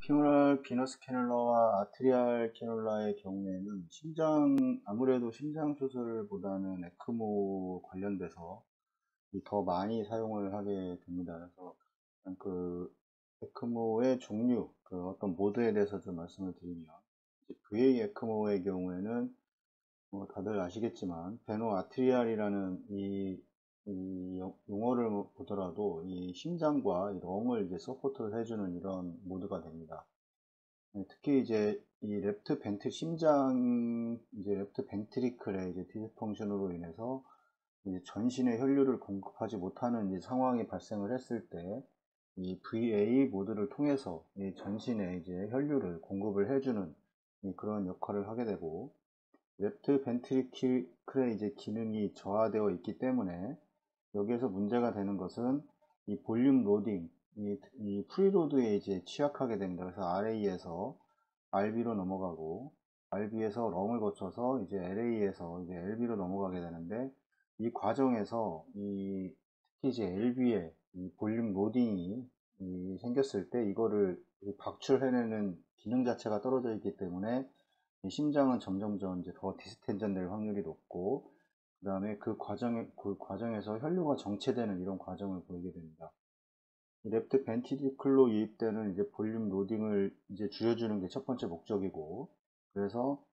피모랄 비너스 캐놀라와 아트리알 캐놀라의 경우에는 아무래도 심장 수술보다는 에크모 관련돼서 더 많이 사용을 하게 됩니다. 그래서 그 에크모의 종류, 그 어떤 모드에 대해서 좀 말씀을 드리면, VA 에크모의 경우에는 뭐 다들 아시겠지만 베노 아트리알이라는 이 용어를 보더라도 이 심장과 이 렁을 이제 서포트를 해주는 이런 모드가 됩니다. 특히 이제 이 랩트 벤트리클의 이제 디스펑션으로 인해서 이제 전신에 혈류를 공급하지 못하는 이제 상황이 발생을 했을 때 이 VA 모드를 통해서 이 전신에 이제 혈류를 공급을 해주는 그런 역할을 하게 되고, 랩트 벤트리클의 이제 기능이 저하되어 있기 때문에 여기에서 문제가 되는 것은 이 볼륨 로딩, 이 프리로드에 이제 취약하게 됩니다. 그래서 RA에서 RB로 넘어가고, RB에서 렁을 거쳐서 이제 LA에서 이제 LB로 넘어가게 되는데, 이 과정에서 특히 이제 LB에 이 볼륨 로딩이 생겼을 때 이거를 박출해내는 기능 자체가 떨어져 있기 때문에 이 심장은 점점점 이제 더 디스텐전 될 확률이 높고, 그 다음에 그 과정에서 혈류가 정체되는 이런 과정을 보이게 됩니다. 랩트 벤트리클로 유입되는 이제 볼륨 로딩을 이제 줄여주는 게 첫 번째 목적이고, 그래서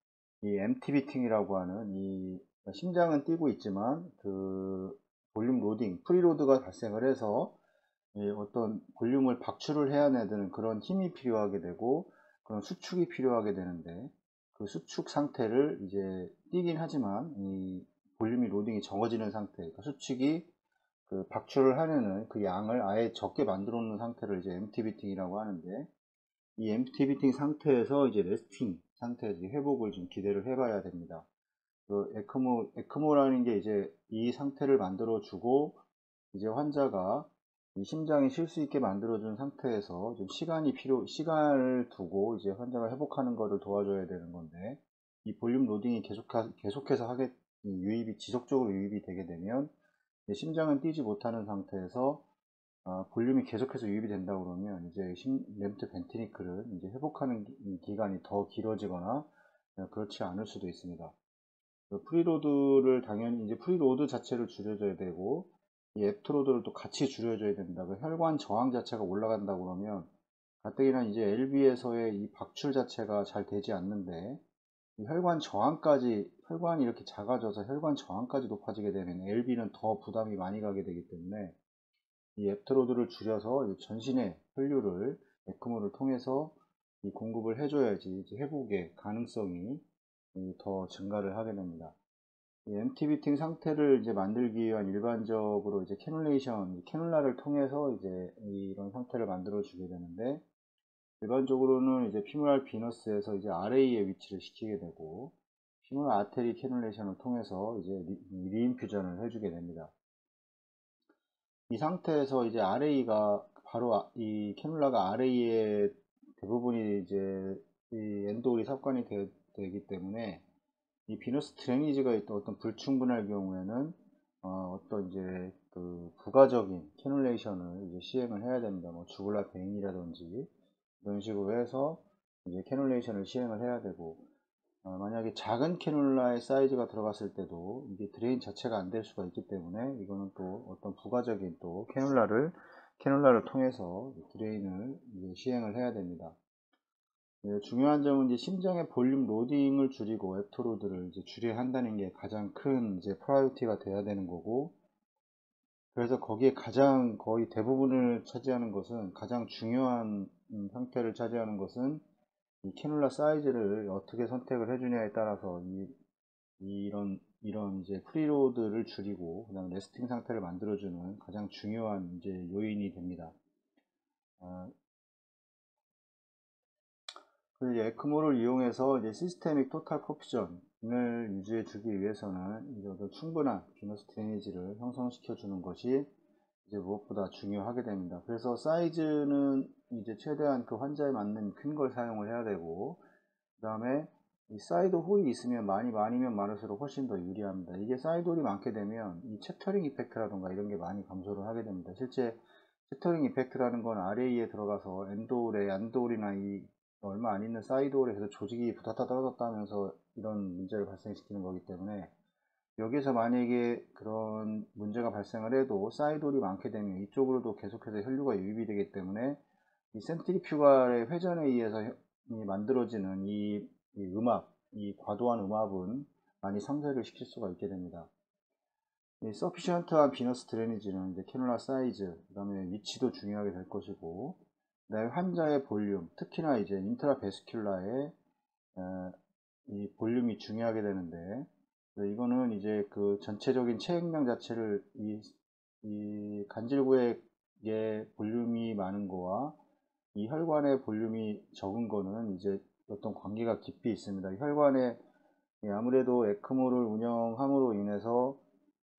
이 MT 비팅이라고 하는 이 심장은 뛰고 있지만 그 볼륨 로딩, 프리로드가 발생을 해서 어떤 볼륨을 박출을 해야 되는 그런 힘이 필요하게 되고 그런 수축이 필요하게 되는데, 그 수축 상태를 이제 뛰긴 하지만 이 볼륨이 로딩이 적어지는 상태, 그러니까 수축이 그 박출을 하려는 그 양을 아예 적게 만들어 놓는 상태를 이제 MT 비팅이라고 하는데, 이 MT 비팅 상태에서 이제 레스팅 상태에서 회복을 좀 기대를 해봐야 됩니다. 그 에크모라는 게 이제 이 상태를 만들어 주고, 이제 환자가 이 심장이 쉴 수 있게 만들어준 상태에서 좀 시간을 두고 이제 환자가 회복하는 것을 도와줘야 되는 건데, 이 볼륨 로딩이 계속해서 유입이 지속적으로 유입이 되게 되면 심장은 뛰지 못하는 상태에서 볼륨이 계속해서 유입이 된다 그러면 이제 램트 벤트리클은 이제 회복하는 기간이 더 길어지거나 그렇지 않을 수도 있습니다. 프리로드를 당연히 이제 프리로드 자체를 줄여줘야 되고, 이 애프터로드를 또 같이 줄여줘야 된다. 그 혈관 저항 자체가 올라간다 그러면 가뜩이나 이제 LB에서의 이 박출 자체가 잘 되지 않는데, 이 혈관이 이렇게 작아져서 혈관 저항까지 높아지게 되면 LB는 더 부담이 많이 가게 되기 때문에 이 애프터로드를 줄여서 전신의 혈류를 에크모를 통해서 이 공급을 해줘야지 이제 회복의 가능성이 더 증가를 하게 됩니다. 이 MT 비팅 상태를 이제 만들기 위한 일반적으로 이제 캐놀라를 통해서 이제 이런 상태를 만들어 주게 되는데, 일반적으로는 이제 피모랄 비너스에서 이제 RA에 위치를 시키게 되고, 피모랄 아테리 캐놀레이션을 통해서 이제 리인퓨전을 해주게 됩니다. 이 상태에서 이제 이 캐놀라가 RA에 대부분이 이제 이 엔도울이 삽관이 되기 때문에 이 비너스 드레니지가 있던 어떤 불충분할 경우에는 어떤 이제 그 부가적인 캐놀레이션을 이제 시행을 해야 됩니다. 뭐 주글라 베인이라든지 이런 식으로 해서 이제 캐놀레이션을 시행을 해야 되고, 만약에 작은 캐놀라의 사이즈가 들어갔을 때도 이게 드레인 자체가 안 될 수가 있기 때문에 이거는 또 어떤 부가적인 또 캐놀라를 통해서 드레인을 이제 시행을 해야 됩니다. 중요한 점은 이제 심장의 볼륨 로딩을 줄이고 애프터로드를 이제 줄여야 한다는 게 가장 큰 이제 프라이오리티가 돼야 되는 거고, 그래서 거기에 거의 대부분을 차지하는 것은, 가장 중요한 상태를 차지하는 것은 이 캐놀라 사이즈를 어떻게 선택을 해주냐에 따라서 이런 이제 프리로드를 줄이고 그다음 레스팅 상태를 만들어주는 가장 중요한 이제 요인이 됩니다. 그 에크모를 이용해서 이제 시스테믹 토탈 퍼퓨전을 유지해 주기 위해서는 이제 충분한 비너스 드레니지를 형성시켜 주는 것이 이제 무엇보다 중요하게 됩니다. 그래서 사이즈는 이제 최대한 그 환자에 맞는 큰 걸 사용을 해야 되고, 그 다음에 이 사이드 홀이 있으면 많이면 많을수록 훨씬 더 유리합니다. 이게 사이드 홀이 많게 되면 이 챕터링 이펙트라던가 이런 게 많이 감소를 하게 됩니다. 실제 채터링 이펙트라는 건 RA에 들어가서 엔도홀에 안도홀이나 이 얼마 안 있는 사이드홀에 서 조직이 붙었다 떨어졌다 하면서 이런 문제를 발생시키는 거기 때문에, 여기서 만약에 그런 문제가 발생을 해도 사이드홀이 많게 되면 이쪽으로도 계속해서 혈류가 유입이 되기 때문에 이 센트리퓨갈의 회전에 의해서 만들어지는 이 과도한 음압은 많이 상쇄를 시킬 수가 있게 됩니다. 이 서피션트한 비너스 드레니지는 이제 캐놀라 사이즈, 그 다음에 위치도 중요하게 될 것이고, 그 다음에 환자의 볼륨, 특히나 이제 인트라베스큘라의 이 볼륨이 중요하게 되는데, 이거는 이제 그 전체적인 체액량 자체를 이 간질구역의 볼륨이 많은 거와 이 혈관의 볼륨이 적은 거는 이제 어떤 관계가 깊이 있습니다. 혈관에 아무래도 에크모를 운영함으로 인해서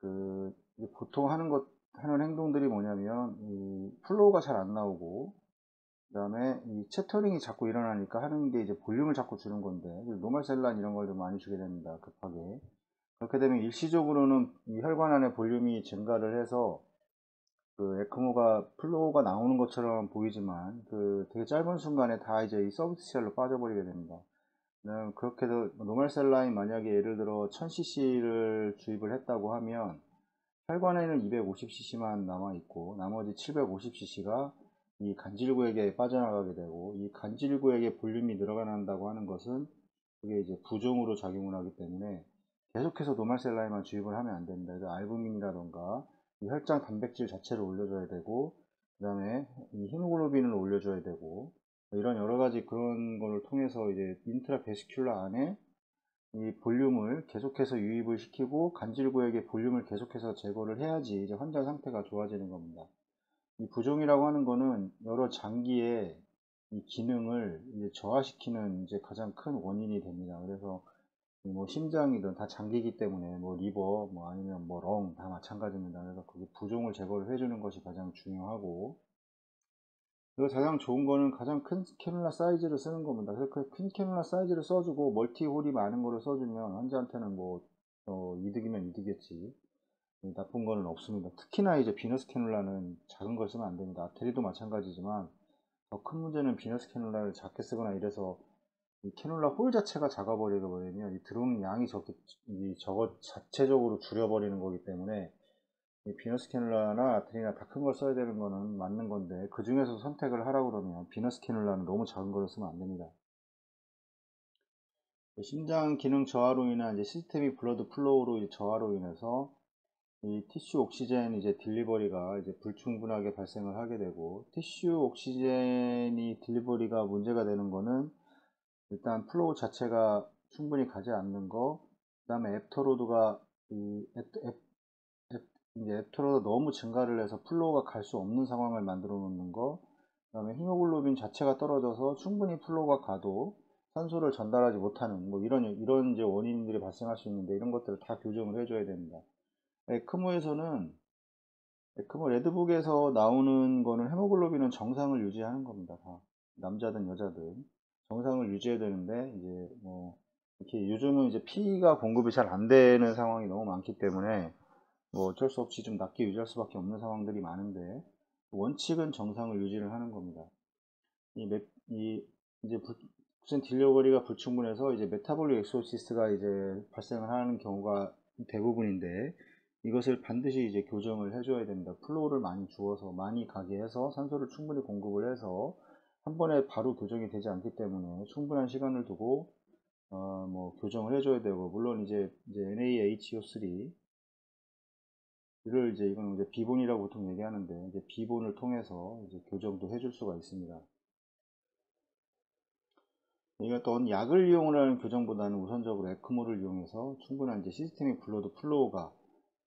그 보통 하는 행동들이 뭐냐면 이 플로우가 잘 안 나오고, 그 다음에 이 채터링이 자꾸 일어나니까 하는 게 이제 볼륨을 자꾸 주는 건데, 노멀셀란 이런 걸 좀 많이 주게 됩니다. 급하게. 그렇게 되면 일시적으로는 이 혈관 안에 볼륨이 증가를 해서 그 에크모가 플로우가 나오는 것처럼 보이지만 그 되게 짧은 순간에 다 이제 이 서비스셀로 빠져버리게 됩니다. 그렇게 해서 노멀셀라인 만약에 예를 들어 1000cc를 주입을 했다고 하면 혈관에는 250cc만 남아있고 나머지 750cc가 이 간질구역에 빠져나가게 되고, 이 간질구역의 볼륨이 늘어난다고 하는 것은 그게 이제 부종으로 작용을 하기 때문에 계속해서 노말셀라인만 주입을 하면 안 됩니다. 그래서 알부민이라던가 이 혈장 단백질 자체를 올려줘야 되고, 그 다음에 이 히모글로빈을 올려줘야 되고, 이런 여러 가지 그런 걸 통해서 이제 인트라베스큘라 안에 이 볼륨을 계속해서 유입을 시키고 간질구역의 볼륨을 계속해서 제거를 해야지 이제 환자 상태가 좋아지는 겁니다. 이 부종이라고 하는 거는 여러 장기의 이 기능을 이제 저하시키는 이제 가장 큰 원인이 됩니다. 그래서 뭐 심장이든 다 장기이기 때문에 뭐 리버 뭐 아니면 뭐 렁 다 마찬가지입니다. 그래서 그게 부종을 제거를 해주는 것이 가장 중요하고, 그리고 가장 좋은 거는 가장 큰 캐놀라 사이즈를 쓰는 겁니다. 그래서 그 큰 캐놀라 사이즈를 써주고 멀티홀이 많은 거를 써주면 환자한테는 뭐 이득이면 이득이겠지 나쁜 거는 없습니다. 특히나 이제 비너스 캐놀라는 작은 걸 쓰면 안 됩니다. 아테리도 마찬가지지만 더 큰 문제는 비너스 캐놀라를 작게 쓰거나 이래서 이 캐놀라 홀 자체가 작아버리게 버리면 이 들어오는 양이 저것 자체적으로 줄여버리는 거기 때문에 이 비너스 캐놀라나 아테리나 다 큰 걸 써야 되는 거는 맞는 건데, 그 중에서 선택을 하라고 그러면 비너스 캐놀라는 너무 작은 걸 쓰면 안 됩니다. 심장 기능 저하로 인한 이제 시스테믹 블러드 플로우로 저하로 인해서 이 티슈 옥시젠 이제 딜리버리가 이제 불충분하게 발생을 하게 되고, 티슈 옥시젠이 딜리버리가 문제가 되는 거는 일단 플로우 자체가 충분히 가지 않는 거, 그 다음에 애프터로드가 이제 애프터로드 너무 증가를 해서 플로우가 갈 수 없는 상황을 만들어 놓는 거, 그 다음에 히모글로빈 자체가 떨어져서 충분히 플로우가 가도 산소를 전달하지 못하는 뭐 이런 이제 원인들이 발생할 수 있는데, 이런 것들을 다 교정을 해줘야 됩니다. 에크모에서는 에크모 레드북에서 나오는 거는 헤모글로빈은 정상을 유지하는 겁니다. 다 남자든 여자든 정상을 유지해야 되는데, 이제 뭐 이렇게 요즘은 이제 피가 공급이 잘 안 되는 상황이 너무 많기 때문에 뭐 어쩔 수 없이 좀 낮게 유지할 수밖에 없는 상황들이 많은데, 원칙은 정상을 유지를 하는 겁니다. 이 이제 무슨 딜러거리가 불충분해서 이제 메타볼릭 엑소시스가 이제 발생을 하는 경우가 대부분인데, 이것을 반드시 이제 교정을 해줘야 됩니다. 플로우를 많이 주어서 많이 가게 해서 산소를 충분히 공급을 해서 한 번에 바로 교정이 되지 않기 때문에 충분한 시간을 두고 뭐 교정을 해줘야 되고, 물론 이제 NaHO3 를 이제 이건 이제 비본이라고 보통 얘기하는데, 이제 비본을 통해서 이제 교정도 해줄 수가 있습니다. 이게 또 약을 이용하는 교정보다는 우선적으로 에크모를 이용해서 충분한 이제 시스테믹 블러드 플로우가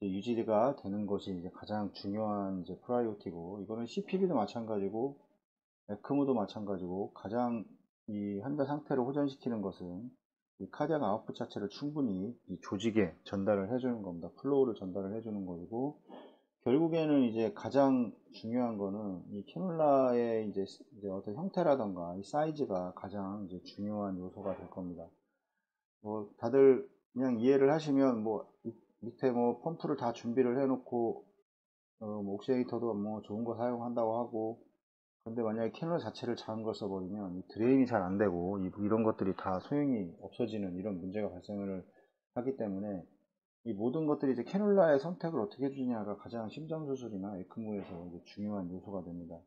유지가 되는 것이 이제 가장 중요한 이제 프라이오티고, 이거는 CPB도 마찬가지고 에크모도 마찬가지고, 가장 이 환자 상태를 호전시키는 것은 이 카디악 아웃풋 자체를 충분히 이 조직에 전달을 해주는 겁니다. 플로우를 전달을 해주는 것이고, 결국에는 이제 가장 중요한 거는 이 캐놀라의 이제 어떤 형태라던가 이 사이즈가 가장 이제 중요한 요소가 될 겁니다. 뭐 다들 그냥 이해를 하시면 뭐 밑에 뭐 펌프를 다 준비를 해 놓고 뭐 옥시에이터도 뭐 좋은 거 사용한다고 하고, 근데 만약에 캐놀라 자체를 작은 걸 써버리면 이 드레인이 잘 안 되고 이런 것들이 다 소용이 없어지는 이런 문제가 발생을 하기 때문에 이 모든 것들이 이제 캐놀라의 선택을 어떻게 해주냐가 가장 심장수술이나 에크모에서 이제 중요한 요소가 됩니다.